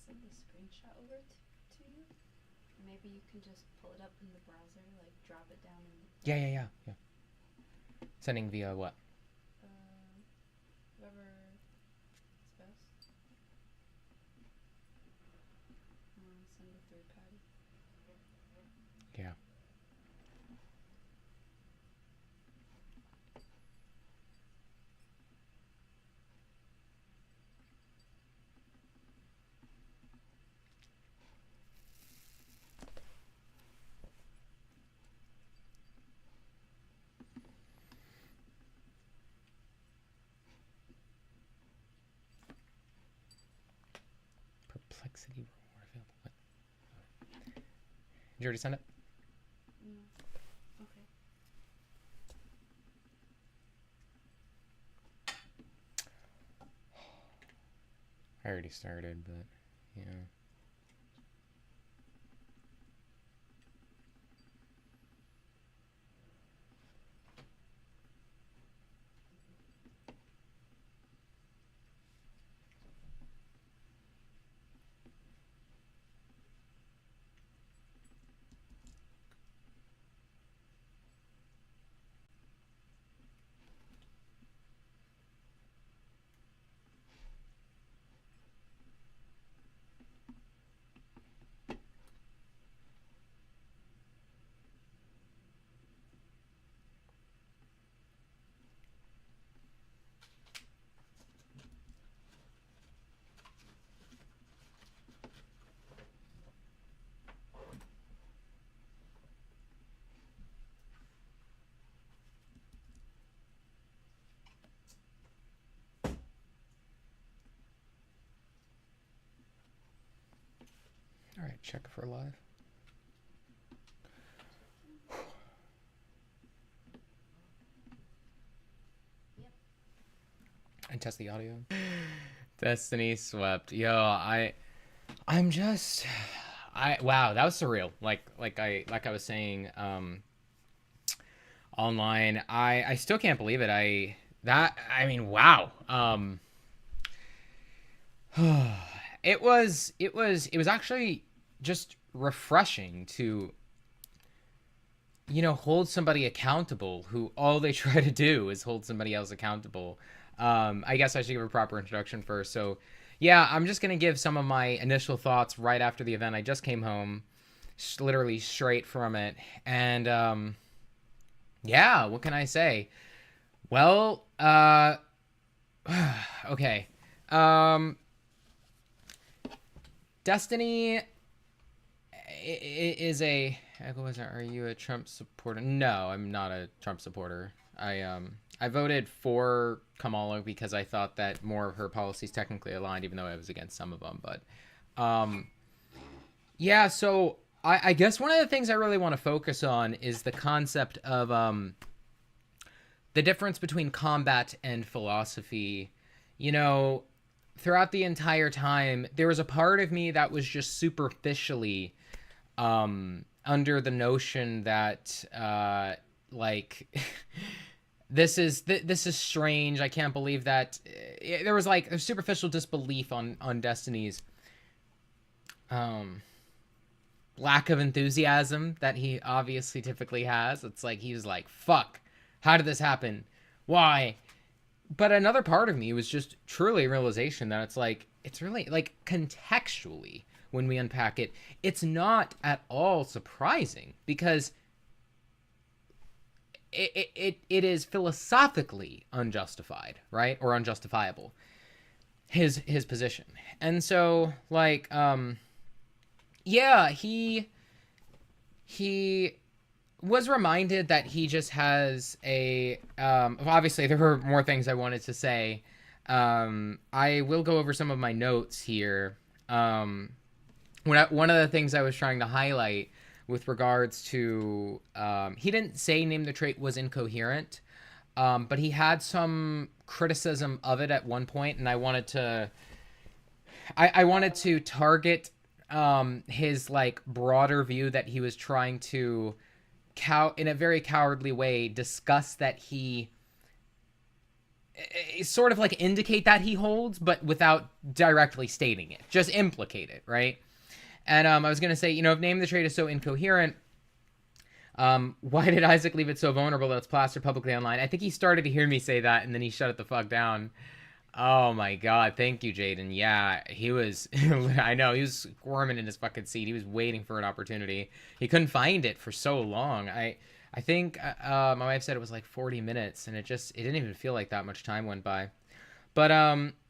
send a screenshot over to you. Maybe you can just pull it up in the browser, like drop it down in Yeah. Sending via what? whatever is best. Send a third party. Yeah. Perplexity reward available. What? Did you already send it? No. Okay. I already started, but yeah. All right, check for live. Yep. And test the audio. Destiny swept. I'm just wow, that was surreal. Like I was saying online, I still can't believe it. I mean, wow. It was actually just refreshing to hold somebody accountable who all they try to do is hold somebody else accountable. I guess I should give a proper introduction first. So, yeah, I'm just going to give some of my initial thoughts right after the event. I just came home, literally straight from it. And, yeah, what can I say? Well, okay. Um, Destiny is a. Are you a Trump supporter? No, I'm not a Trump supporter. I voted for Kamala because I thought that more of her policies technically aligned, even though I was against some of them. But um, yeah, so I guess one of the things I really want to focus on is the concept of the difference between combat and philosophy. You know, throughout the entire time, there was a part of me that was just superficially under the notion that like this is strange. I can't believe that there was like a superficial disbelief on Destiny's um lack of enthusiasm that he obviously typically has. It's like he was like, "Fuck, how did this happen? Why?" But another part of me was just truly a realization that it's really like contextually when we unpack it, it's not at all surprising because it is philosophically unjustified, right? Or unjustifiable. His position. And so yeah, he was reminded that he just has a obviously there were more things I wanted to say. I will go over some of my notes here. One of the things I was trying to highlight with regards to he didn't say name the trait was incoherent, but he had some criticism of it at one point, and I wanted to target his like broader view that he was trying to in a very cowardly way discuss that he sort of like indicate that he holds, but without directly stating it. Just implicate it, right? And I was going to say, if name the trade is so incoherent, why did Isaac leave it so vulnerable that it's plastered publicly online? I think he started to hear me say that, and then he shut it the fuck down. Oh my god, thank you, Jaden. Yeah, he was, I know, he was squirming in his fucking seat. He was waiting for an opportunity. He couldn't find it for so long. I think my wife said it was like 40 minutes, and it didn't even feel like that much time went by. But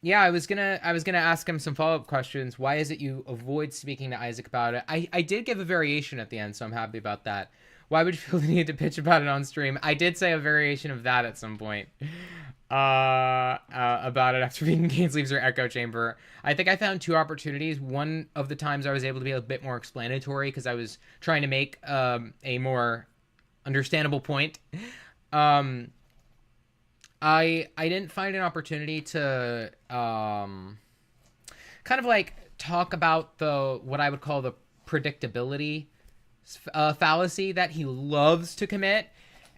yeah, I was gonna ask him some follow-up questions. Why is it you avoid speaking to Isaac about it? I did give a variation at the end, so I'm happy about that. Why would you feel the need to pitch about it on stream? I did say a variation of that at some point. About it after being Gaines leaves her echo chamber. I think I found two opportunities. One of the times I was able to be a bit more explanatory because I was trying to make a more understandable point. I didn't find an opportunity to kind of like talk about what I would call the predictability fallacy that he loves to commit.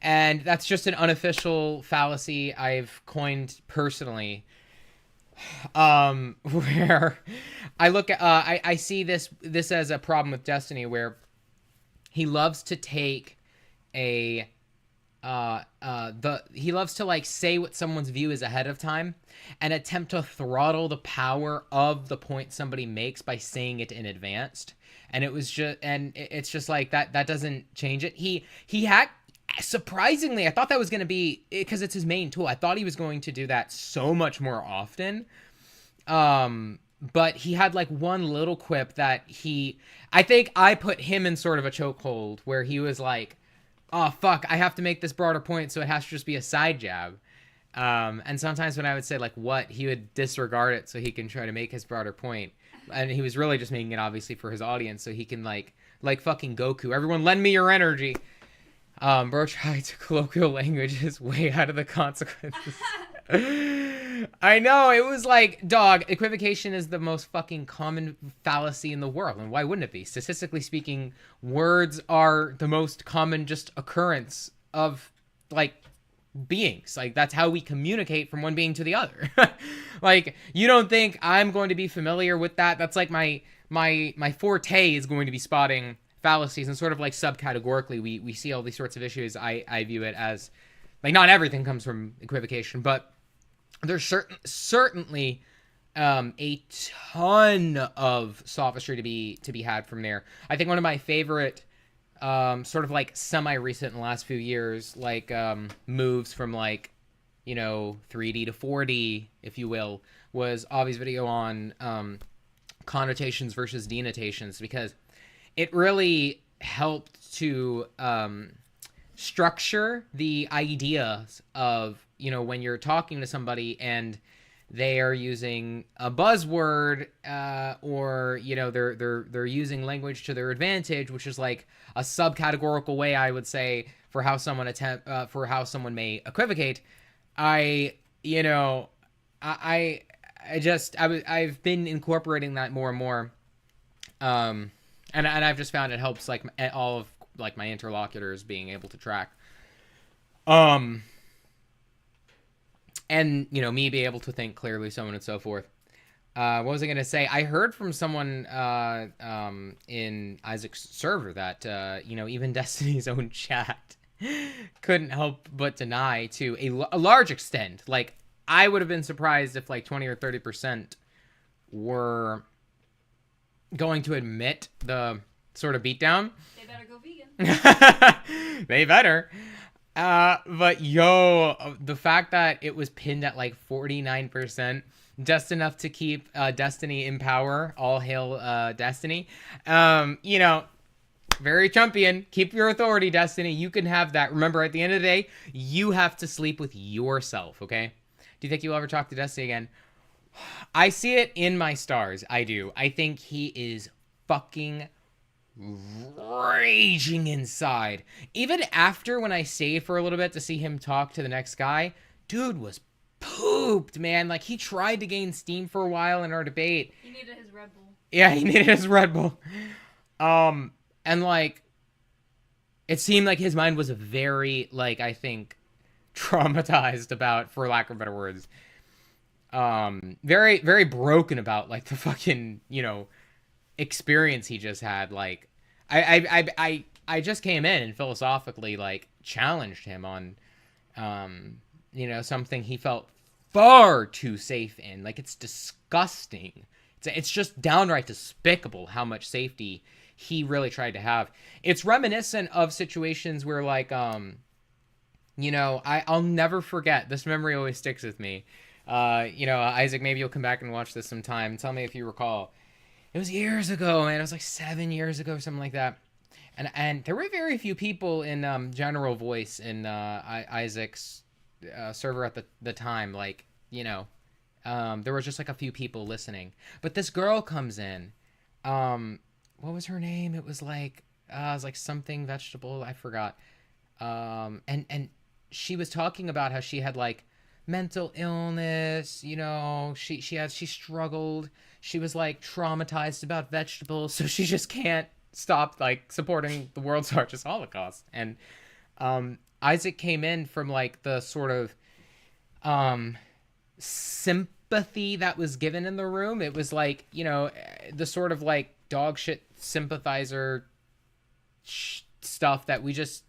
And that's just an unofficial fallacy I've coined personally, where I look at, I see this as a problem with Destiny, where he loves to take he loves to like say what someone's view is ahead of time and attempt to throttle the power of the point somebody makes by saying it in advance. And it's just like that doesn't change it. He had, surprisingly, I thought that was going to be, because it's his main tool, I thought he was going to do that so much more often. But he had like one little quip that I think I put him in sort of a chokehold where he was like, oh fuck, I have to make this broader point, so it has to just be a side jab. And sometimes when I would say like what, he would disregard it so he can try to make his broader point. And he was really just making it obviously for his audience so he can like fucking Goku, everyone lend me your energy. Bro tried to colloquial languages way out of the consequences. I know, it was like, dog, equivocation is the most fucking common fallacy in the world, and why wouldn't it be? Statistically speaking, words are the most common just occurrence of, like, beings. Like, that's how we communicate from one being to the other. Like, you don't think I'm going to be familiar with that? That's like my forte is going to be spotting fallacies, and sort of like subcategorically we see all these sorts of issues. I view it as like not everything comes from equivocation, but there's certainly a ton of sophistry to be had from there. I think one of my favorite sort of like semi-recent in the last few years, like moves from like 3D to 4D, if you will, was Avi's video on connotations versus denotations, because it really helped to structure the ideas of, when you're talking to somebody and they are using a buzzword or, they're using language to their advantage, which is like a subcategorical way, I would say, for how someone may equivocate. I've been incorporating that more and more. And I've just found it helps like all of like my interlocutors being able to track, and me be able to think clearly, so on and so forth. What was I going to say? I heard from someone in Isaac's server that even Destiny's own chat couldn't help but deny to a large extent. Like, I would have been surprised if like 20 or 30% were going to admit the sort of beatdown. They better go vegan. They better. But the fact that it was pinned at like 49%, just enough to keep Destiny in power. All hail Destiny. Very Trumpian. Keep your authority, Destiny. You can have that. Remember, at the end of the day, you have to sleep with yourself, okay? Do you think you'll ever talk to Destiny again? I see it in my stars. I do. I think he is fucking raging inside. Even after, when I saved for a little bit to see him talk to the next guy, dude was pooped, man. Like, he tried to gain steam for a while in our debate. He needed his Red Bull. Yeah, he needed his Red Bull. And like, it seemed like his mind was very, like, I think, traumatized about, for lack of better words, very, very broken about like the fucking, you know, experience he just had. Like, I just came in and philosophically like challenged him on, you know, something he felt far too safe in. Like, it's disgusting. It's just downright despicable how much safety he really tried to have. It's reminiscent of situations where, like, you know, I'll never forget. This memory always sticks with me. You know, Isaac, maybe you'll come back and watch this sometime. Tell me if you recall. It was years ago, man. It was like 7 years ago, something like that. And there were very few people in General Voice in Isaac's server at the time. Like, you know, there was just like a few people listening. But this girl comes in. What was her name? It was like something vegetable. I forgot. And she was talking about how she had like mental illness. You know, she struggled. She was like traumatized about vegetables, so she just can't stop like supporting the world's largest Holocaust. And Isaac came in from like the sort of sympathy that was given in the room. It was like, you know, the sort of like dog shit sympathizer stuff that we just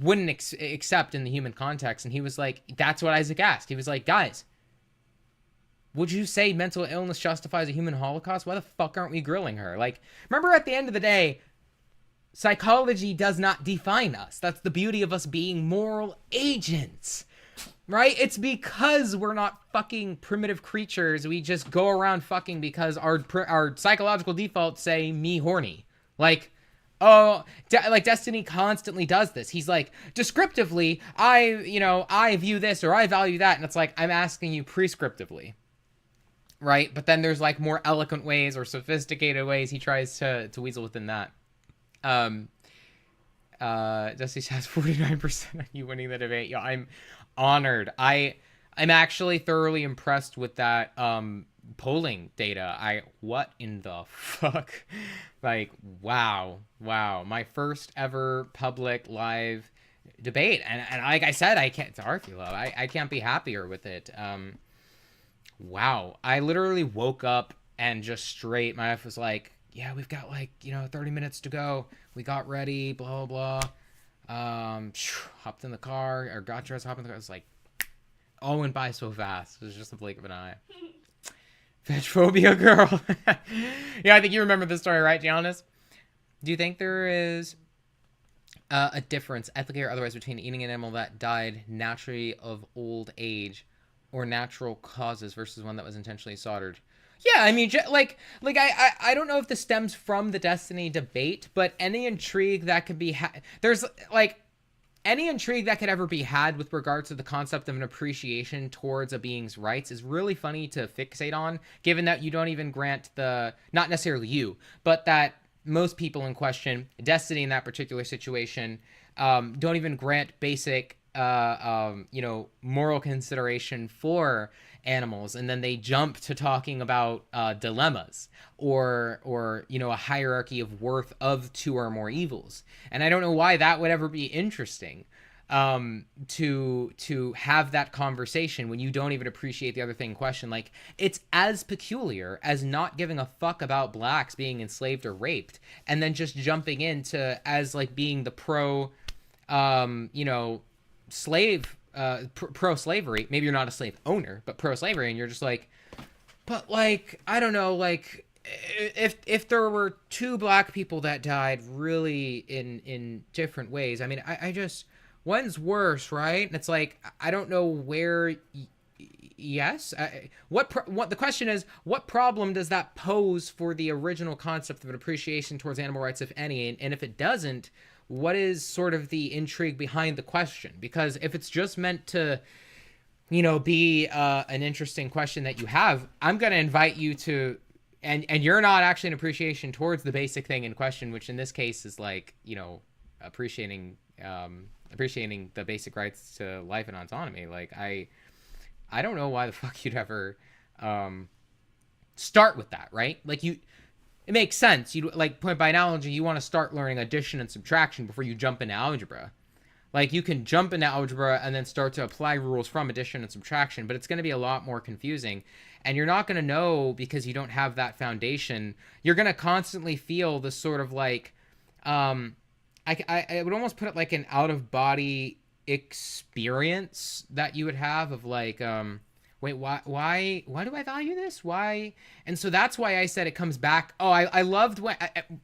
wouldn't accept in the human context. And he was like, that's what Isaac asked. He was like, guys, would you say mental illness justifies a human Holocaust? Why the fuck aren't we grilling her? Like, remember, at the end of the day, psychology does not define us. That's the beauty of us being moral agents, right? It's because we're not fucking primitive creatures. We just go around fucking because our psychological defaults say me horny. Like, oh, like Destiny constantly does this. He's like, descriptively, I view this or I value that. And it's like, I'm asking you prescriptively. Right? But then there's like more eloquent ways or sophisticated ways he tries to weasel within that. Dusty says 49% on you winning the debate. Yeah, I'm honored. I'm actually thoroughly impressed with that polling data. What in the fuck? Like, wow. My first ever public live debate. And like I said, I can't, it's Arthur, I can't be happier with it. Wow. I literally woke up and just straight, my wife was like, yeah, we've got like, 30 minutes to go. We got ready, blah, blah, blah. Hopped in the car, or got dressed, hopped in the car. It was like, all went by so fast. It was just a blink of an eye. Vegphobia girl. Yeah, I think you remember this story, right, Giannis? Do you think there is a difference, ethically or otherwise, between eating an animal that died naturally of old age or natural causes versus one that was intentionally slaughtered? Yeah, I mean, I don't know if this stems from the Destiny debate, but any intrigue that could be there's like any intrigue that could ever be had with regards to the concept of an appreciation towards a being's rights is really funny to fixate on, given that you don't even grant not necessarily you, but that most people in question, Destiny in that particular situation, don't even grant basic moral consideration for animals, and then they jump to talking about dilemmas or a hierarchy of worth of two or more evils. And I don't know why that would ever be interesting to have that conversation when you don't even appreciate the other thing in question. Like, it's as peculiar as not giving a fuck about blacks being enslaved or raped and then just jumping into as like being the pro slave pro-slavery. Maybe you're not a slave owner, but pro-slavery, and you're just like, but like, I don't know, like if there were two black people that died really in different ways, I mean, I just, one's worse, right? And it's like, I don't know where yes, what the question is, what problem does that pose for the original concept of an appreciation towards animal rights, if any? And if it doesn't, what is sort of the intrigue behind the question? Because if it's just meant to, be an interesting question that you have, I'm going to invite you to, and you're not actually an appreciation towards the basic thing in question, which in this case is like, appreciating the basic rights to life and autonomy. Like, I don't know why the fuck you'd ever start with that, right? Like, it makes sense. You like, by analogy, you want to start learning addition and subtraction before you jump into algebra. Like, you can jump into algebra and then start to apply rules from addition and subtraction, but it's going to be a lot more confusing. And you're not going to know because you don't have that foundation. You're going to constantly feel this sort of like, I would almost put it like an out-of-body experience that you would have of like, wait, why do I value this? Why? And so that's why I said it comes back. Oh, I loved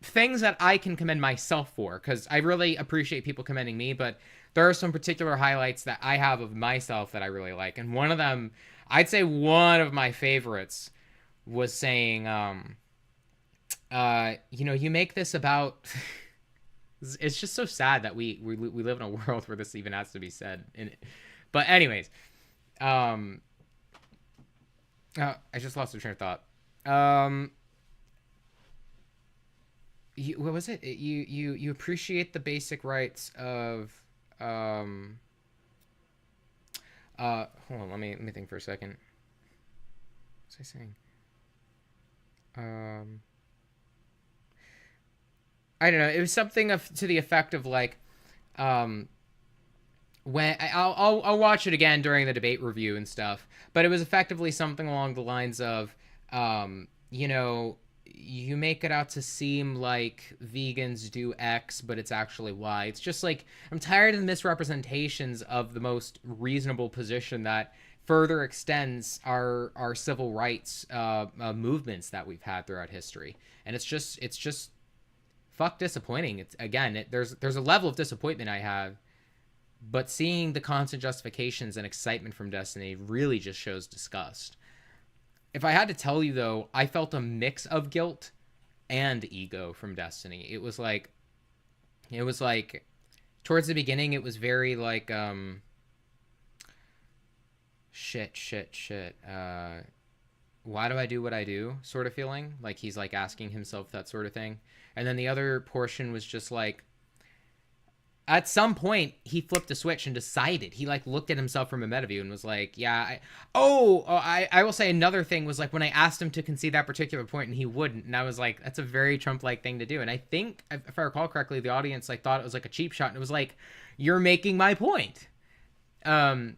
things that I can commend myself for, because I really appreciate people commending me, but there are some particular highlights that I have of myself that I really like. And one of them, I'd say one of my favorites was saying, you make this about... It's just so sad that we live in a world where this even has to be said. But anyways, I just lost the train of thought. What was it? You appreciate the basic rights of hold on, let me think for a second. What was I saying? I don't know. It was something to the effect of like, when I'll watch it again during the debate review and stuff, but it was effectively something along the lines of, you make it out to seem like vegans do X, but it's actually Y. It's just like, I'm tired of the misrepresentations of the most reasonable position that further extends our civil rights movements that we've had throughout history. And it's just fuck disappointing. It's again, there's a level of disappointment I have, but seeing the constant justifications and excitement from Destiny really just shows disgust. If I had to tell you, though, I felt a mix of guilt and ego from Destiny. It was like towards the beginning, it was very like, shit. Why do I do what I do? Sort of feeling like he's like asking himself that sort of thing. And then the other portion was just like, at some point, he flipped a switch and decided. He like looked at himself from a meta view and was like, "Yeah, I will say another thing was like when I asked him to concede that particular point and he wouldn't, and I was like, that's a very Trump-like thing to do." And I think, if I recall correctly, the audience like thought it was like a cheap shot, and it was like, "You're making my point." I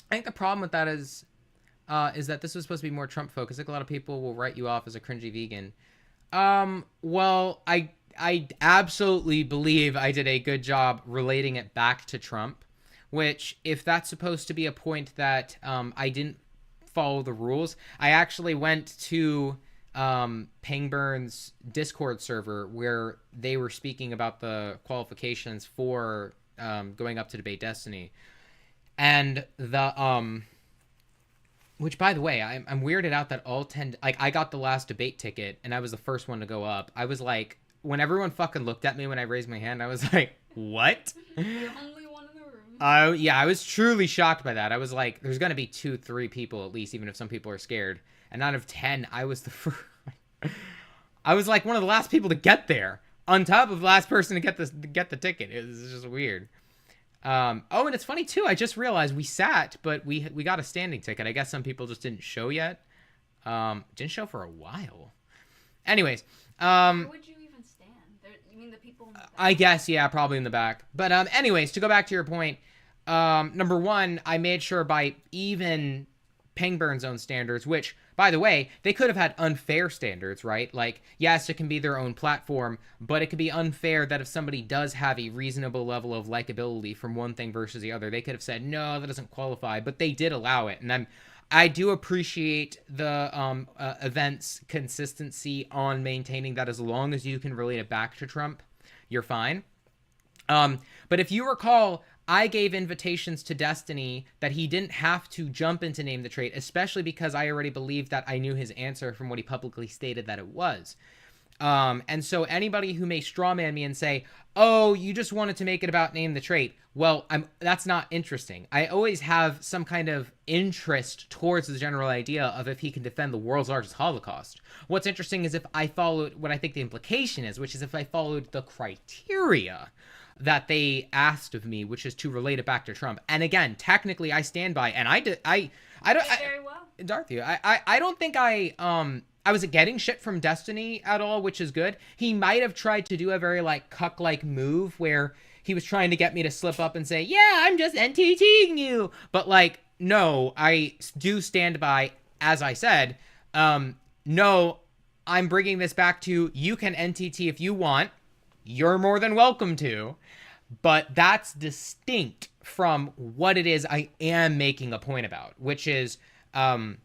think the problem with that is that this was supposed to be more Trump-focused. Like a lot of people will write you off as a cringy vegan. Well, I absolutely believe I did a good job relating it back to Trump, which, if that's supposed to be a point that I didn't follow the rules, I actually went to Pangburn's Discord server where they were speaking about the qualifications for going up to debate Destiny. And which, by the way, I'm weirded out that all 10... Like, I got the last debate ticket, and I was the first one to go up. I was like... When everyone fucking looked at me when I raised my hand, I was like, what? You're only one in the room. Yeah, I was truly shocked by that. I was like, there's going to be 2-3 people at least, even if some people are scared. And out of 10, I was the first... I was like one of the last people to get there. On top of the last person to get the ticket. It was just weird. And it's funny, too. I just realized we sat, but we got a standing ticket. I guess some people just didn't show yet. Didn't show for a while. Anyways. Where would you even stand? You mean the people in the back? I guess, yeah, probably in the back. But anyways, to go back to your point, number one, I made sure by even Pangburn's own standards, which, by the way, they could have had unfair standards, right? Like, yes, it can be their own platform, but it could be unfair that if somebody does have a reasonable level of likability from one thing versus the other, they could have said, no, that doesn't qualify, but they did allow it. And I do appreciate the event's consistency on maintaining that as long as you can relate it back to Trump, you're fine. But if you recall, I gave invitations to Destiny that he didn't have to jump into Name the Trait, especially because I already believed that I knew his answer from what he publicly stated that it was. And so anybody who may strawman me and say, oh, you just wanted to make it about Name the Trait. Well, that's not interesting. I always have some kind of interest towards the general idea of if he can defend the world's largest Holocaust. What's interesting is if I followed what I think the implication is, which is if I followed the criteria that they asked of me, which is to relate it back to Trump. And again, technically I stand by, and I don't, very well. Dorothy, I don't think I wasn't getting shit from Destiny at all, which is good. He might have tried to do a very like cuck-like move where he was trying to get me to slip up and say, yeah, I'm just NTTing you. But like, no, I do stand by, as I said, no, I'm bringing this back to, you can NTT if you want. You're more than welcome to. But that's distinct from what it is I am making a point about, which is whether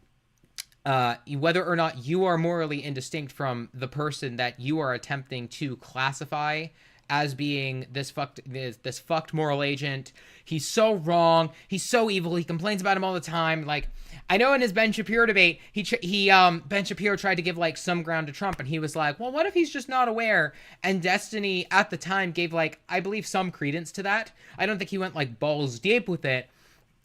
or not you are morally indistinct from the person that you are attempting to classify as being this fucked moral agent. He's so wrong. He's so evil. He complains about him all the time. Like, I know in his Ben Shapiro debate, Ben Shapiro tried to give like some ground to Trump, and he was like, well, what if he's just not aware? And Destiny at the time gave like, I believe, some credence to that. I don't think he went like balls deep with it,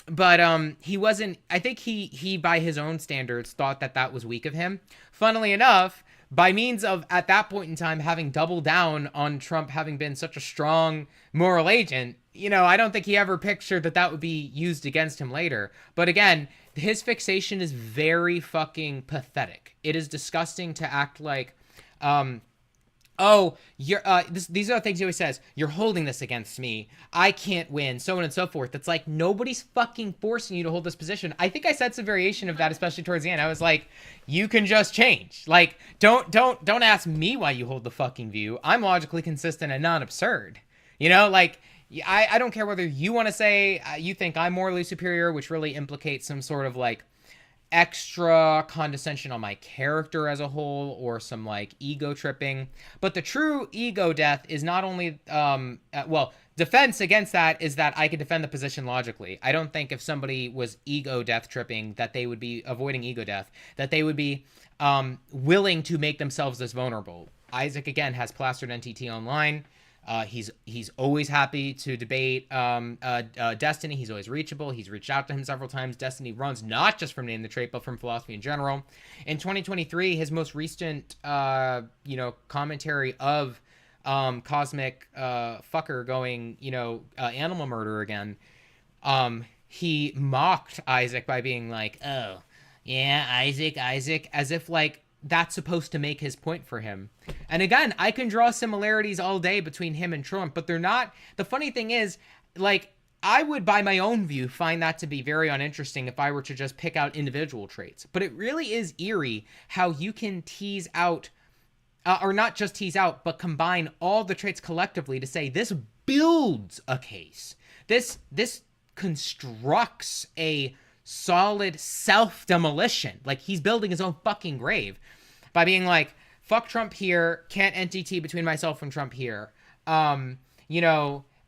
but he wasn't. I think he by his own standards thought that was weak of him. Funnily enough, by means of, at that point in time, having doubled down on Trump having been such a strong moral agent, you know, I don't think he ever pictured that would be used against him later. But again, his fixation is very fucking pathetic. It is disgusting to act like, oh, you're, these are the things he always says, you're holding this against me, I can't win, so on and so forth. It's like, nobody's fucking forcing you to hold this position. I think I said some variation of that, especially towards the end. I was like, you can just change. Like, don't ask me why you hold the fucking view. I'm logically consistent and not absurd. You know, like, I don't care whether you want to say you think I'm morally superior, which really implicates some sort of like extra condescension on my character as a whole, or some like ego tripping. But the true ego death is not only defense against that is that I could defend the position logically. I don't think if somebody was ego death tripping that they would be avoiding ego death, that they would be willing to make themselves this vulnerable. Isaac again has plastered NTT online. He's always happy to debate Destiny. He's always reachable. He's reached out to him several times. Destiny runs not just from Name the Trait, but from philosophy in general. In 2023, his most recent commentary of Cosmic Fucker going animal murder again, he mocked Isaac by being like, oh yeah, Isaac, as if like that's supposed to make his point for him. And again, I can draw similarities all day between him and Trump, but they're not. The funny thing is, like, I would, by my own view, find that to be very uninteresting if I were to just pick out individual traits. But it really is eerie how you can tease out, or not just tease out, but combine all the traits collectively to say this builds a case. This constructs a solid self-demolition. Like, he's building his own fucking grave by being like, fuck Trump here, can't NTT between myself and Trump here.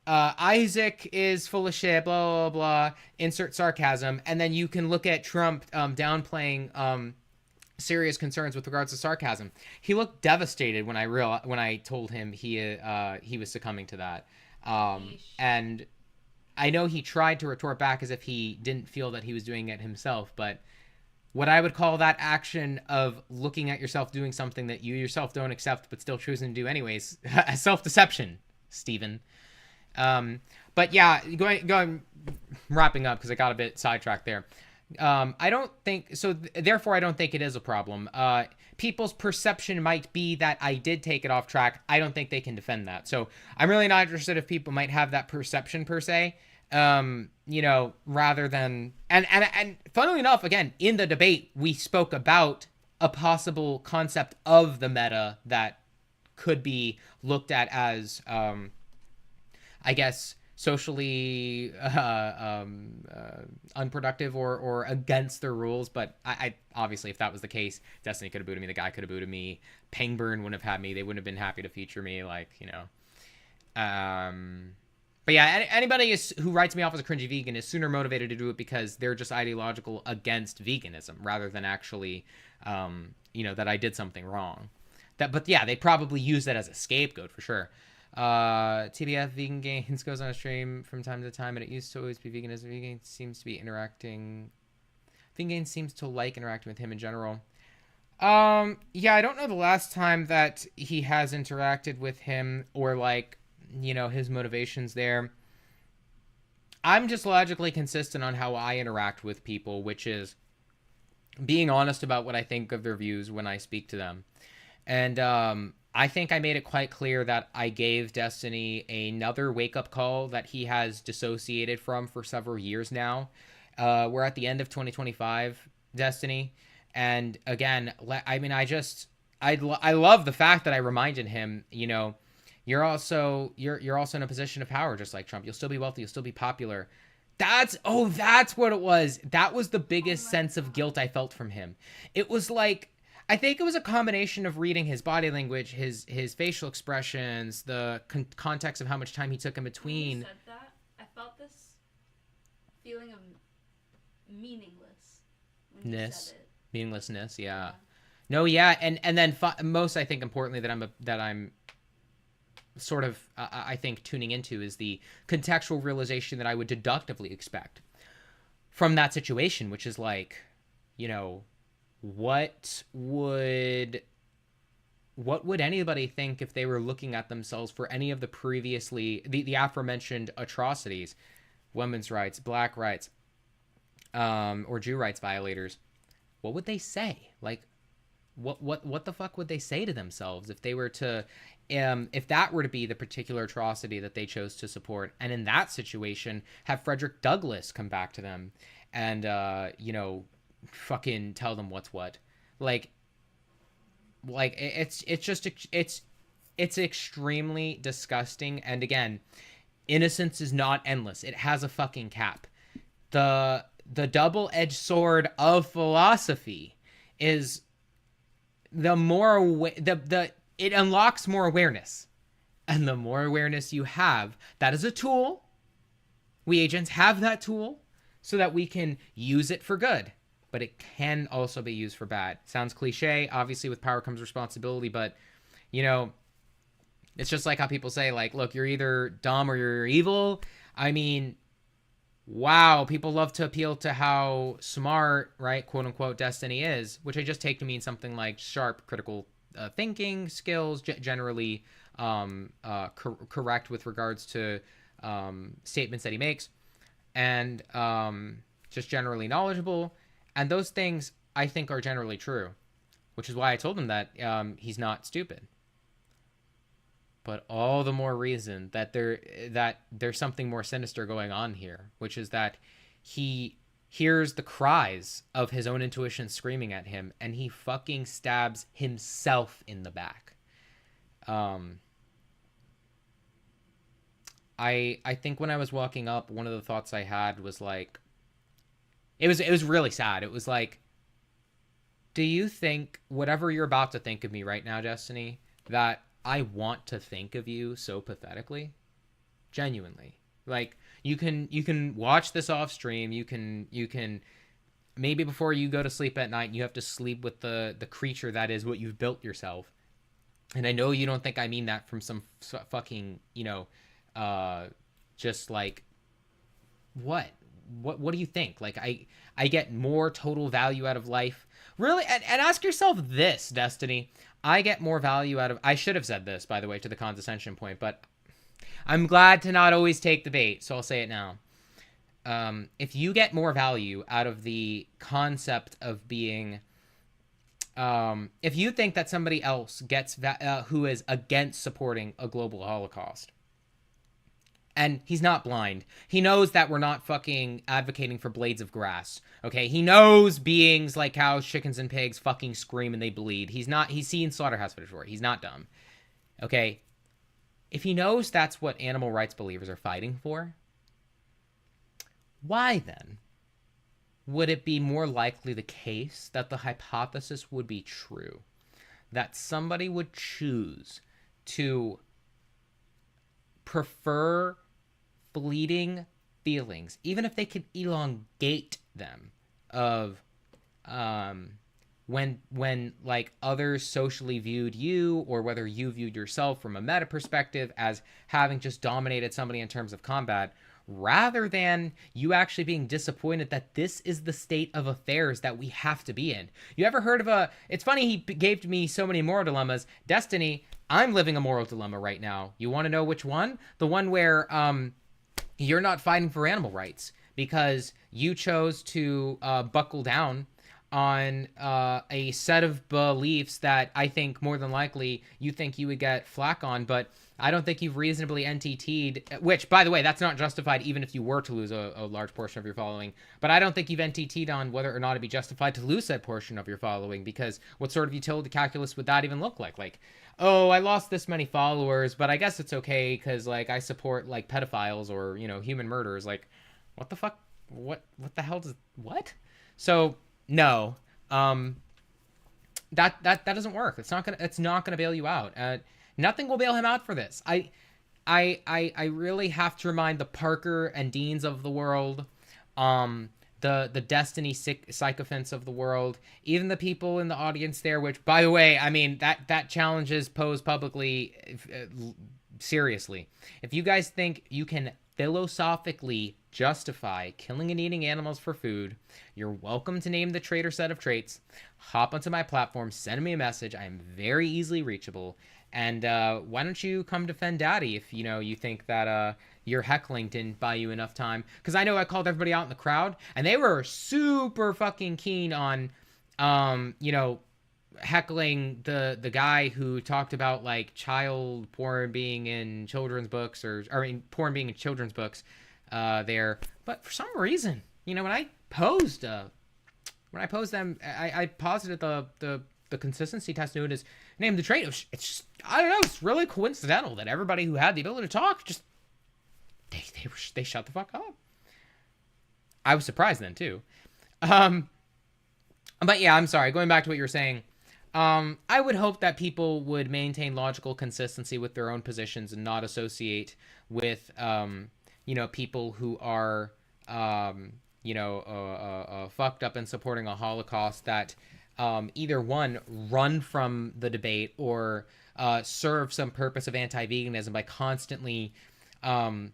Isaac is full of shit, blah, blah, blah, insert sarcasm. And then you can look at Trump downplaying serious concerns with regards to sarcasm. He looked devastated when I told him he was succumbing to that. And I know he tried to retort back as if he didn't feel that he was doing it himself, but what I would call that action of looking at yourself doing something that you yourself don't accept but still choosing to do anyways, self-deception, Stephen. But yeah, wrapping up because I got a bit sidetracked there. I don't think so. Therefore, I don't think it is a problem. People's perception might be that I did take it off track. I don't think they can defend that. So I'm really not interested if people might have that perception per se. Rather than, and funnily enough, again, in the debate, we spoke about a possible concept of the meta that could be looked at as, I guess, socially unproductive or against their rules. But I obviously, if that was the case, Destiny could have booted me, the guy could have booted me, Pangburn wouldn't have had me, they wouldn't have been happy to feature me, but yeah, anybody who writes me off as a cringy vegan is sooner motivated to do it because they're just ideological against veganism rather than actually that I did something wrong. But yeah, they probably use that as a scapegoat for sure. TBF Vegan Gains goes on a stream from time to time, and it used to always be veganism. Vegan seems to be interacting. Vegan Gains seems to like interacting with him in general. Yeah, I don't know the last time that he has interacted with him or his motivations there. I'm just logically consistent on how I interact with people, which is being honest about what I think of their views when I speak to them. And I think I made it quite clear that I gave Destiny another wake-up call that he has dissociated from for several years now. We're at the end of 2025, Destiny. And again, I mean, I love the fact that I reminded him, you know, you're also in a position of power, just like Trump. You'll still be wealthy. You'll still be popular. That's what it was. That was the biggest sense of guilt I felt from him. It was like, I think it was a combination of reading his body language, his facial expressions, the context of how much time he took in between. When you said that, I felt this feeling of meaningless when you said it. Meaninglessness, yeah. No, yeah, and then most, I think, importantly, that I'm sort of I think tuning into is the contextual realization that I would deductively expect from that situation, which is like, you know, what would anybody think if they were looking at themselves for any of the previously the aforementioned atrocities, women's rights, black rights, or Jew rights violators? What would they say? Like, what the fuck would they say to themselves if they were to if that were to be the particular atrocity that they chose to support, and in that situation have Frederick Douglass come back to them and you know, fucking tell them what's what? Like it's just it's extremely disgusting. And again, innocence is not endless. It has a fucking cap. The double-edged sword of philosophy is the more it unlocks more awareness, and the more awareness you have, that is a tool. We agents have that tool so that we can use it for good, but it can also be used for bad. Sounds cliche. Obviously, with power comes responsibility, but you know, it's just like how people say, like, look, you're either dumb or you're evil. I mean, wow, people love to appeal to how smart, right, quote unquote, Destiny is, which I just take to mean something like sharp critical thinking skills, generally correct with regards to statements that he makes, and just generally knowledgeable. And those things I think are generally true, which is why I told him that he's not stupid. But all the more reason that there's something more sinister going on here, which is that he hears the cries of his own intuition screaming at him, and he fucking stabs himself in the back. I think when I was walking up, one of the thoughts I had was like, it was really sad. It was like, do you think whatever you're about to think of me right now, Destiny, that I want to think of you so pathetically? Genuinely. Like, you can watch this off stream. You can maybe before you go to sleep at night, you have to sleep with the creature that is what you've built yourself. And I know you don't think I mean that from some fucking, you know, just like, what do you think? Like, I get more total value out of life. Really? And ask yourself this, Destiny. I get more value out of... I should have said this, by the way, to the condescension point, but I'm glad to not always take the bait, so I'll say it now. If you get more value out of the concept of being... if you think that somebody else gets who is against supporting a global Holocaust, and he's not blind. He knows that we're not fucking advocating for blades of grass. Okay? He knows beings like cows, chickens, and pigs fucking scream and they bleed. He's seen slaughterhouse footage for it. He's not dumb. Okay? If he knows that's what animal rights believers are fighting for, why then would it be more likely the case that the hypothesis would be true? That somebody would choose to prefer fleeting feelings, even if they could elongate them, of when like others socially viewed you, or whether you viewed yourself from a meta perspective as having just dominated somebody in terms of combat, rather than you actually being disappointed that this is the state of affairs that we have to be in. You ever heard of it's funny, he gave me so many moral dilemmas. Destiny, I'm living a moral dilemma right now. You want to know which one? The one where you're not fighting for animal rights because you chose to buckle down on a set of beliefs that I think more than likely you think you would get flack on, but I don't think you've reasonably NTT'd, which, by the way, that's not justified even if you were to lose a large portion of your following. But I don't think you've NTT'd on whether or not it'd be justified to lose that portion of your following, because what sort of utility calculus would that even look like? Like, oh, I lost this many followers, but I guess it's okay because, like, I support, like, pedophiles or, you know, human murderers. Like, what the fuck? What the hell does... What? So, no. That doesn't work. It's not gonna bail you out. Nothing will bail him out for this. I really have to remind the Parker and Deans of the world, the Destiny sycophants of the world, even the people in the audience there. Which, by the way, I mean that challenge is posed publicly. Seriously, if you guys think you can philosophically justify killing and eating animals for food, you're welcome to name the trait or set of traits. Hop onto my platform, send me a message. I am very easily reachable. And why don't you come defend Daddy if, you know, you think that your heckling didn't buy you enough time? Because I know I called everybody out in the crowd, and they were super fucking keen on, you know, heckling the guy who talked about, like, child porn being in children's books, or I mean, porn being in children's books there. But for some reason, you know, when I posed them, I posited the consistency test note as name the trait. It's just, I don't know, it's really coincidental that everybody who had the ability to talk just they shut the fuck up. I was surprised then too. But yeah, I'm sorry. Going back to what you were saying, I would hope that people would maintain logical consistency with their own positions and not associate with you know, people who are you know, fucked up and supporting a Holocaust that either one, run from the debate, or serve some purpose of anti-veganism by constantly you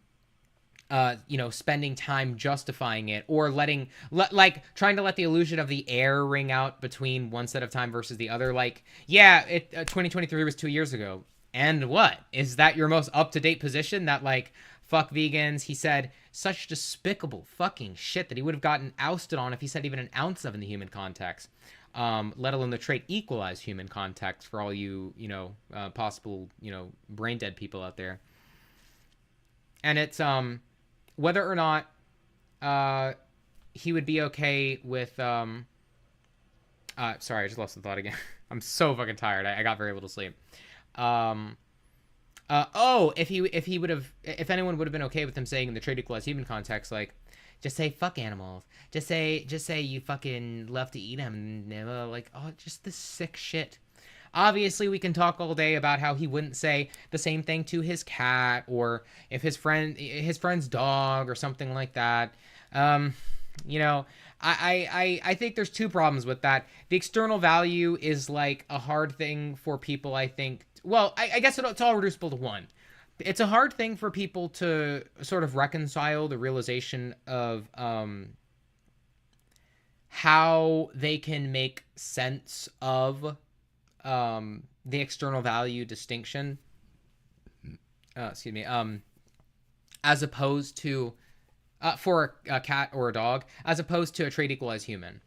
know, spending time justifying it, or like trying to let the illusion of the air ring out between one set of time versus the other. Like, yeah, 2023 was 2 years ago, and what is that your most up-to-date position? That, like, fuck vegans. He said such despicable fucking shit that he would have gotten ousted on if he said even an ounce of in the human context. Let alone the trait equalize human context for all you know, possible, you know, brain dead people out there. And it's whether or not he would be okay with sorry, I just lost the thought again. I'm so fucking tired. I got very little sleep. If anyone would have been okay with him saying in the trait equalize human context, like, just say fuck animals. Just say you fucking love to eat them. Like, oh, just this sick shit. Obviously, we can talk all day about how he wouldn't say the same thing to his cat, or if his friend's dog or something like that. You know, I think there's two problems with that. The external value is, like, a hard thing for people, I think. Well, I guess it's all reducible to one. It's a hard thing for people to sort of reconcile the realization of how they can make sense of the external value distinction. Excuse me. As opposed to for a cat or a dog, as opposed to a trait equalize human.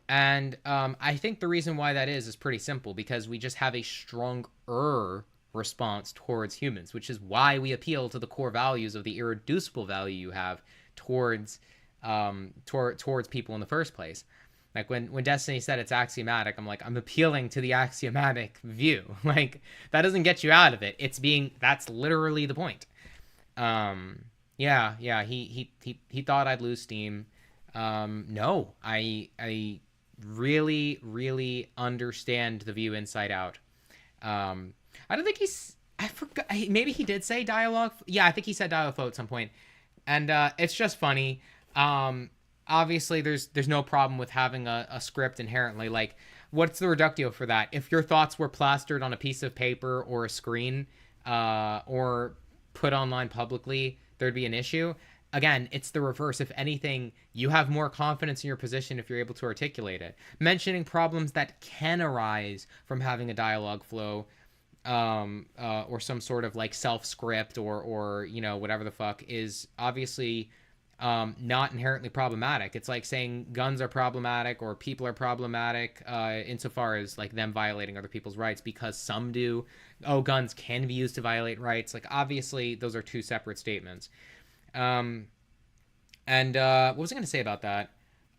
And I think the reason why that is pretty simple, because we just have a stronger response towards humans, which is why we appeal to the core values of the irreducible value you have towards towards people in the first place. Like when Destiny said it's axiomatic, I'm like, I'm appealing to the axiomatic view. Like, that doesn't get you out of it. That's literally the point. Yeah, he thought I'd lose steam. No, I really, really understand the view inside out. I don't think I forgot, maybe he did say dialogue. Yeah, I think he said dialogue flow at some point. And it's just funny. Obviously there's no problem with having a script inherently. Like, what's the reductio for that? If your thoughts were plastered on a piece of paper or a screen, or put online publicly, there'd be an issue. Again, it's the reverse. If anything, you have more confidence in your position if you're able to articulate it. Mentioning problems that can arise from having a dialogue flow, or some sort of, like, self-script or you know, whatever the fuck, is obviously not inherently problematic. It's like saying guns are problematic or people are problematic insofar as like them violating other people's rights because some do. Oh, guns can be used to violate rights. Like obviously those are two separate statements. And what was I going to say about that?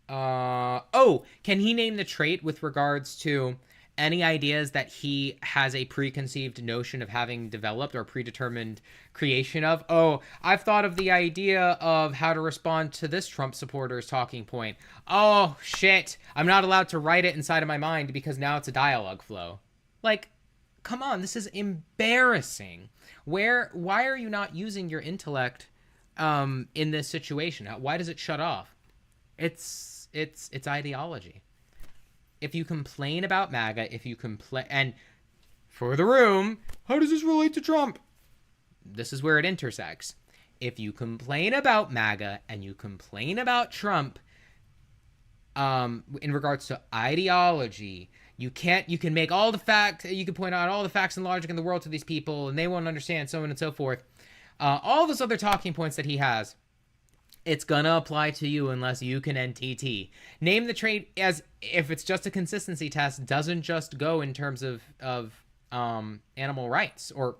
Can he name the trait with regards to any ideas that he has a preconceived notion of having developed or predetermined creation of? Oh, I've thought of the idea of how to respond to this Trump supporter's talking point. Oh, shit. I'm not allowed to write it inside of my mind because now it's a dialogue flow. Like, come on, this is embarrassing. Why are you not using your intellect in this situation? Why does it shut off? It's ideology. If you complain about MAGA, if you complain, and for the room, how does this relate to Trump? This is where it intersects. If you complain about MAGA and you complain about Trump, in regards to ideology, you can make all the facts, you can point out all the facts and logic in the world to these people, and they won't understand, so on and so forth. All those other talking points that he has, it's gonna apply to you unless you can NTT. Name the trait as if it's just a consistency test, doesn't just go in terms of animal rights or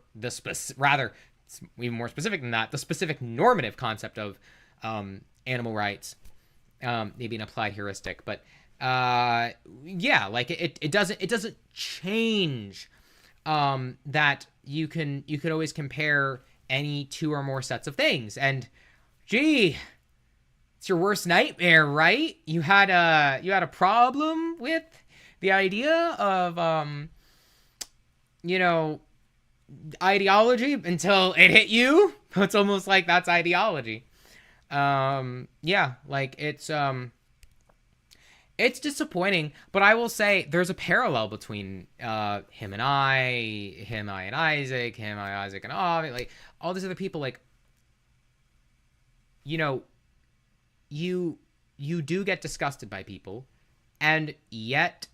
rather, it's even more specific than that, the specific normative concept of animal rights, maybe an applied heuristic, but yeah, like it doesn't change that you could always compare any two or more sets of things. And gee, it's your worst nightmare, right? You had a problem with the idea of ideology until it hit you. It's almost like that's ideology. Yeah, like it's disappointing, but I will say there's a parallel between him and Isaac, Isaac and Avi, like all these other people. Like, you do get disgusted by people, and yet,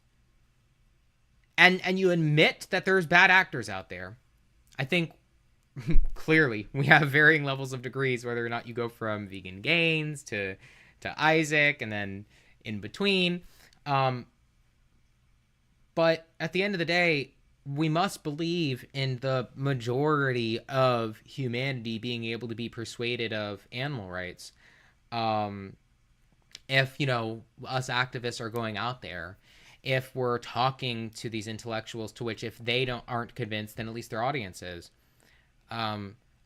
and you admit that there's bad actors out there. I think clearly we have varying levels of degrees, whether or not you go from Vegan Gains to Isaac and then in between. But at the end of the day, we must believe in the majority of humanity being able to be persuaded of animal rights. If, us activists are going out there, if we're talking to these intellectuals, to which if they aren't convinced, then at least their audience is.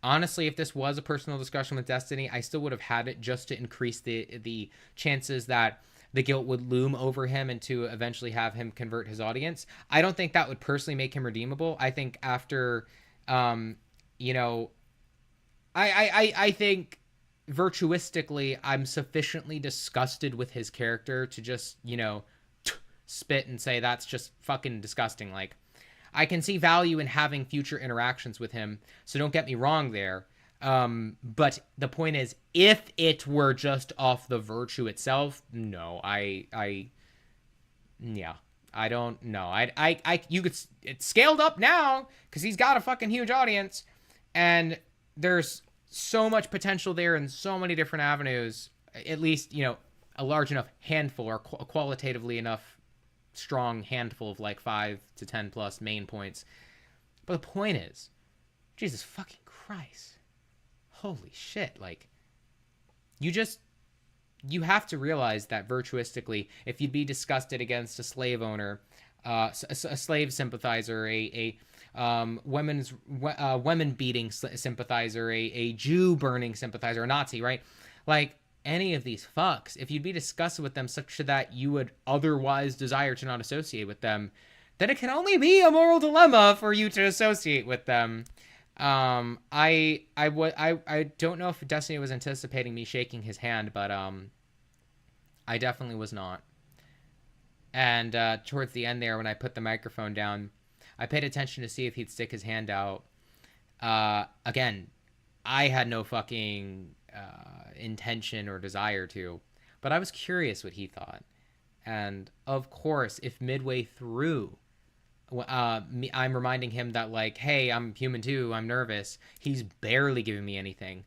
Honestly, if this was a personal discussion with Destiny, I still would have had it just to increase the chances that the guilt would loom over him and to eventually have him convert his audience. I don't think that would personally make him redeemable. I think after, I think virtuistically, I'm sufficiently disgusted with his character to just, spit and say that's just fucking disgusting. Like, I can see value in having future interactions with him, so don't get me wrong there. But the point is, if it were just off the virtue itself, no, I don't know. It's scaled up now because he's got a fucking huge audience, and there's so much potential there in so many different avenues. At least, a large enough handful or qualitatively enough strong handful of like 5 to 10 plus main points. But the point is, Jesus fucking Christ. Holy shit, like, you have to realize that virtuistically, if you'd be disgusted against a slave owner, a slave sympathizer, a women beating sympathizer, a Jew burning sympathizer, a Nazi, right? Like, any of these fucks, if you'd be disgusted with them such that you would otherwise desire to not associate with them, then it can only be a moral dilemma for you to associate with them. I don't know if Destiny was anticipating me shaking his hand, but I definitely was not. And towards the end there, when I put the microphone down, I paid attention to see if he'd stick his hand out. Again, I had no fucking intention or desire to, but I was curious what he thought. And of course, if midway through I'm reminding him that, like, hey, I'm human too, I'm nervous, he's barely giving me anything,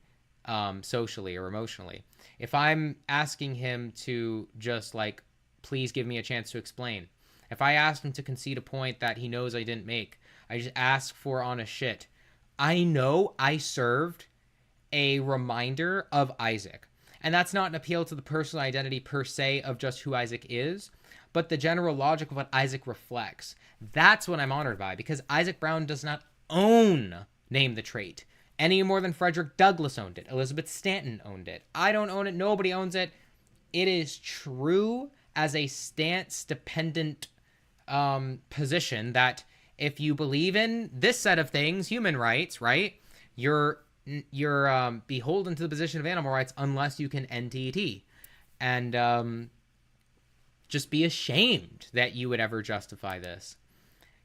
socially or emotionally. If I'm asking him to just like, please give me a chance to explain. If I ask him to concede a point that he knows I didn't make, I just ask for honest shit. I know I served a reminder of Isaac. And that's not an appeal to the personal identity per se of just who Isaac is, but the general logic of what Isaac reflects. That's what I'm honored by, because Isaac Brown does not own Name the Trait any more than Frederick Douglass owned it. Elizabeth Stanton owned it. I don't own it. Nobody owns it. It is true as a stance-dependent position that if you believe in this set of things, human rights, right, you're beholden to the position of animal rights unless you can NTT. And just be ashamed that you would ever justify this.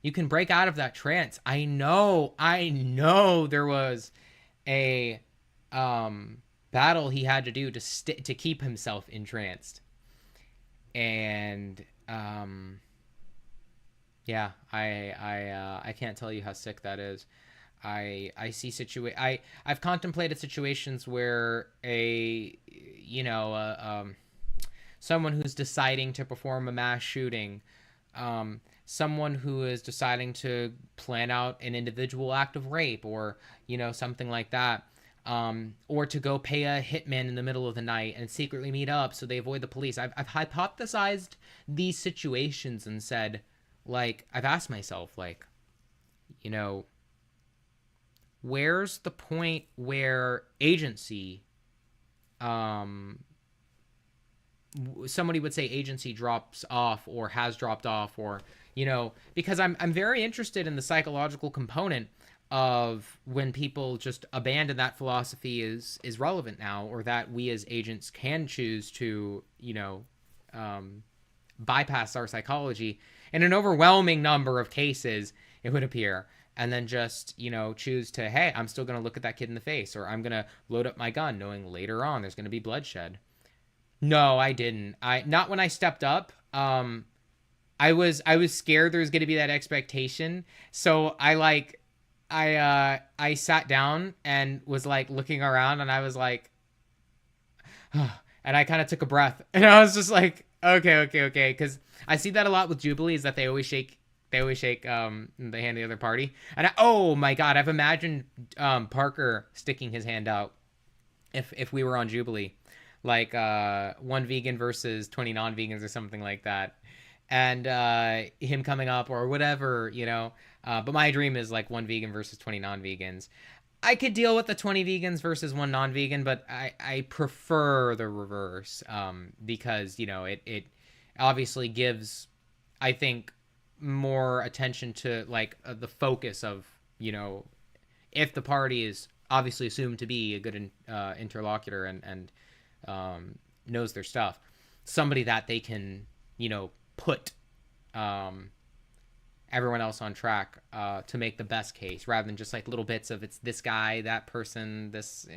You can break out of that trance. I know there was a battle he had to do to keep himself entranced. And yeah, I can't tell you how sick that is. I see I've contemplated situations where someone who's deciding to perform a mass shooting, someone who is deciding to plan out an individual act of rape or, something like that, or to go pay a hitman in the middle of the night and secretly meet up so they avoid the police. I've hypothesized these situations and said, like, I've asked myself, like, where's the point where agency, somebody would say agency drops off or has dropped off, or, because I'm very interested in the psychological component of when people just abandon that philosophy is relevant now, or that we as agents can choose to, bypass our psychology in an overwhelming number of cases, it would appear, and then just, choose to, hey, I'm still going to look at that kid in the face, or I'm going to load up my gun knowing later on there's going to be bloodshed. No, I didn't. Not when I stepped up. I was scared there was going to be that expectation. So I sat down and was like looking around, and I was like, and I kind of took a breath, and I was just like, okay. Cause I see that a lot with Jubilees, that they always shake the hand of the other party. And oh my God, I've imagined, Parker sticking his hand out if we were on Jubilee, like, one vegan versus 20 non-vegans or something like that. And, him coming up or whatever, but my dream is like one vegan versus 20 non-vegans. I could deal with the 20 vegans versus one non-vegan, but I prefer the reverse, because, it obviously gives, I think, more attention to, like, the focus of, if the party is obviously assumed to be a good interlocutor and knows their stuff, somebody that they can, put everyone else on track to make the best case, rather than just like little bits of it's this guy, that person, this,